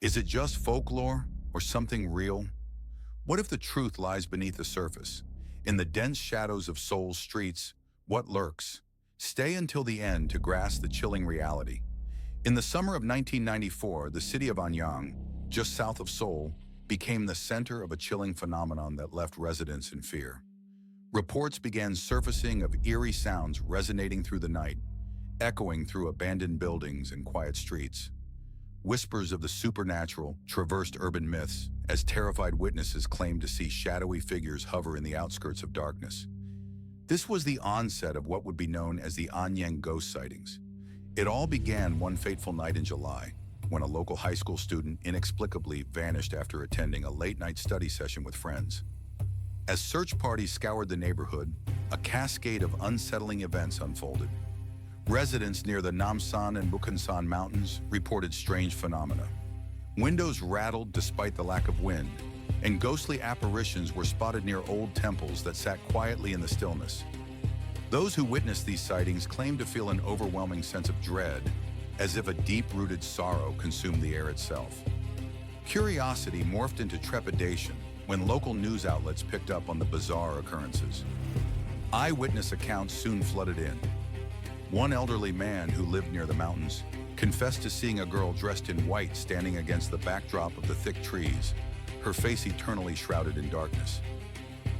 Is it just folklore or something real? What if the truth lies beneath the surface? In the dense shadows of Seoul's streets, what lurks? Stay until the end to grasp the chilling reality. In the summer of 1994, the city of Anyang, just south of Seoul, became the center of a chilling phenomenon that left residents in fear. Reports began surfacing of eerie sounds resonating through the night, echoing through abandoned buildings and quiet streets. Whispers of the supernatural traversed urban myths as terrified witnesses claimed to see shadowy figures hover in the outskirts of darkness. This was the onset of what would be known as the Anyang ghost sightings. It all began one fateful night in July, when a local high school student inexplicably vanished after attending a late-night study session with friends. As search parties scoured the neighborhood, a cascade of unsettling events unfolded. Residents near the Namsan and Bukhansan mountains reported strange phenomena. Windows rattled despite the lack of wind, and ghostly apparitions were spotted near old temples that sat quietly in the stillness. Those who witnessed these sightings claimed to feel an overwhelming sense of dread, as if a deep-rooted sorrow consumed the air itself. Curiosity morphed into trepidation when local news outlets picked up on the bizarre occurrences. Eyewitness accounts soon flooded in. One elderly man who lived near the mountains confessed to seeing a girl dressed in white standing against the backdrop of the thick trees, her face eternally shrouded in darkness.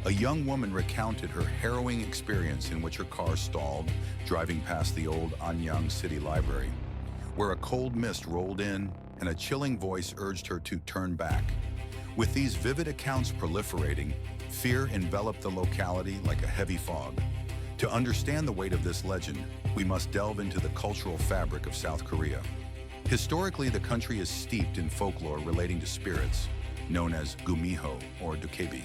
A young woman recounted her harrowing experience in which her car stalled, driving past the old Anyang City Library, where a cold mist rolled in and a chilling voice urged her to turn back. With these vivid accounts proliferating, fear enveloped the locality like a heavy fog. To understand the weight of this legend, we must delve into the cultural fabric of South Korea. Historically, the country is steeped in folklore relating to spirits, known as gumiho or dokebi.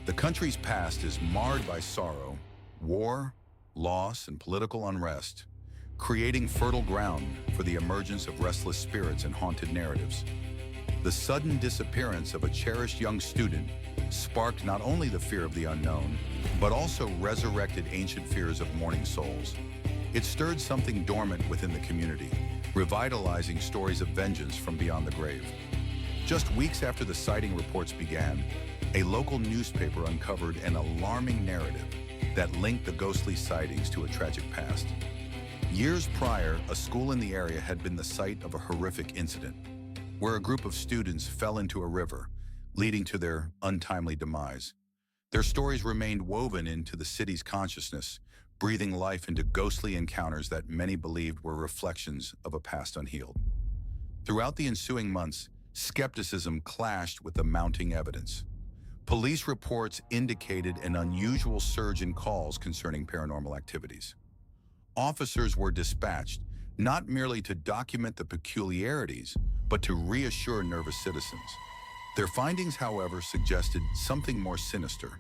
The country's past is marred by sorrow, war, loss, and political unrest, creating fertile ground for the emergence of restless spirits and haunted narratives. The sudden disappearance of a cherished young student sparked not only the fear of the unknown, but also resurrected ancient fears of mourning souls. It stirred something dormant within the community, revitalizing stories of vengeance from beyond the grave. Just weeks after the sighting reports began, a local newspaper uncovered an alarming narrative that linked the ghostly sightings to a tragic past. Years prior, a school in the area had been the site of a horrific incident, where a group of students fell into a river, leading to their untimely demise. Their stories remained woven into the city's consciousness, breathing life into ghostly encounters that many believed were reflections of a past unhealed. Throughout the ensuing months, skepticism clashed with the mounting evidence. Police reports indicated an unusual surge in calls concerning paranormal activities. Officers were dispatched not merely to document the peculiarities, but to reassure nervous citizens. Their findings, however, suggested something more sinister.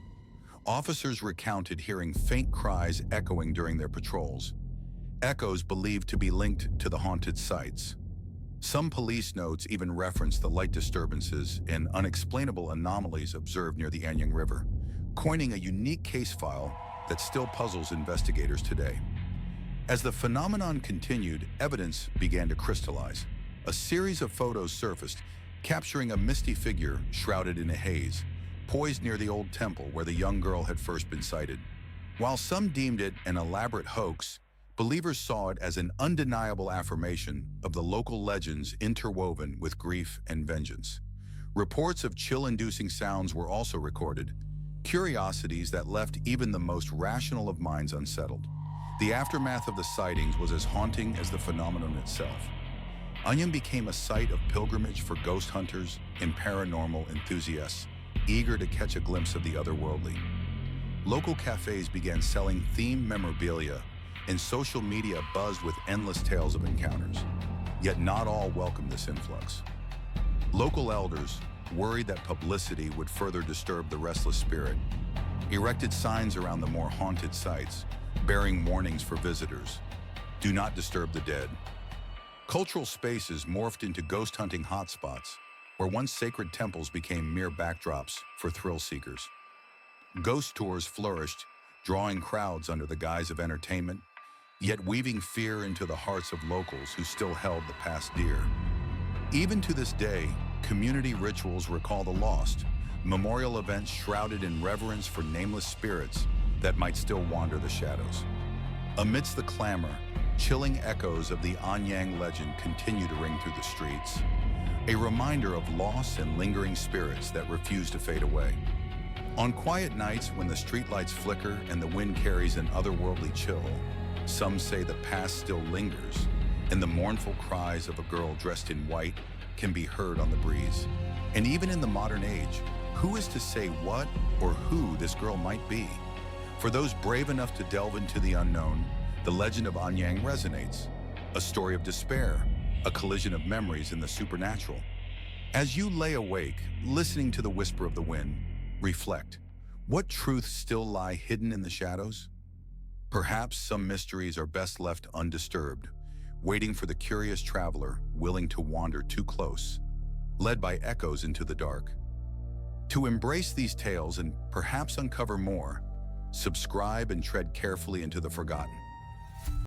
Officers recounted hearing faint cries echoing during their patrols, echoes believed to be linked to the haunted sites. Some police notes even referenced the light disturbances and unexplainable anomalies observed near the Anyang River, coining a unique case file that still puzzles investigators today. As the phenomenon continued, evidence began to crystallize. A series of photos surfaced, capturing a misty figure shrouded in a haze, poised near the old temple where the young girl had first been sighted. While some deemed it an elaborate hoax, believers saw it as an undeniable affirmation of the local legends interwoven with grief and vengeance. Reports of chill-inducing sounds were also recorded, curiosities that left even the most rational of minds unsettled. The aftermath of the sightings was as haunting as the phenomenon itself. Anyang became a site of pilgrimage for ghost hunters and paranormal enthusiasts, eager to catch a glimpse of the otherworldly. Local cafes began selling themed memorabilia, and social media buzzed with endless tales of encounters. Yet not all welcomed this influx. Local elders, worried that publicity would further disturb the restless spirit, erected signs around the more haunted sites, bearing warnings for visitors. Do not disturb the dead. Cultural spaces morphed into ghost hunting hotspots, where once sacred temples became mere backdrops for thrill seekers. Ghost tours flourished, drawing crowds under the guise of entertainment, yet weaving fear into the hearts of locals who still held the past dear. Even to this day, community rituals recall the lost, memorial events shrouded in reverence for nameless spirits that might still wander the shadows. Amidst the clamor, chilling echoes of the Anyang legend continue to ring through the streets, a reminder of loss and lingering spirits that refuse to fade away. On quiet nights when the streetlights flicker and the wind carries an otherworldly chill, some say the past still lingers, and the mournful cries of a girl dressed in white can be heard on the breeze. And even in the modern age, who is to say what or who this girl might be? For those brave enough to delve into the unknown, the legend of Anyang resonates, a story of despair, a collision of memories in the supernatural. As you lay awake, listening to the whisper of the wind, reflect. What truths still lie hidden in the shadows? Perhaps some mysteries are best left undisturbed, waiting for the curious traveler willing to wander too close, led by echoes into the dark. To embrace these tales and perhaps uncover more, subscribe and tread carefully into the forgotten.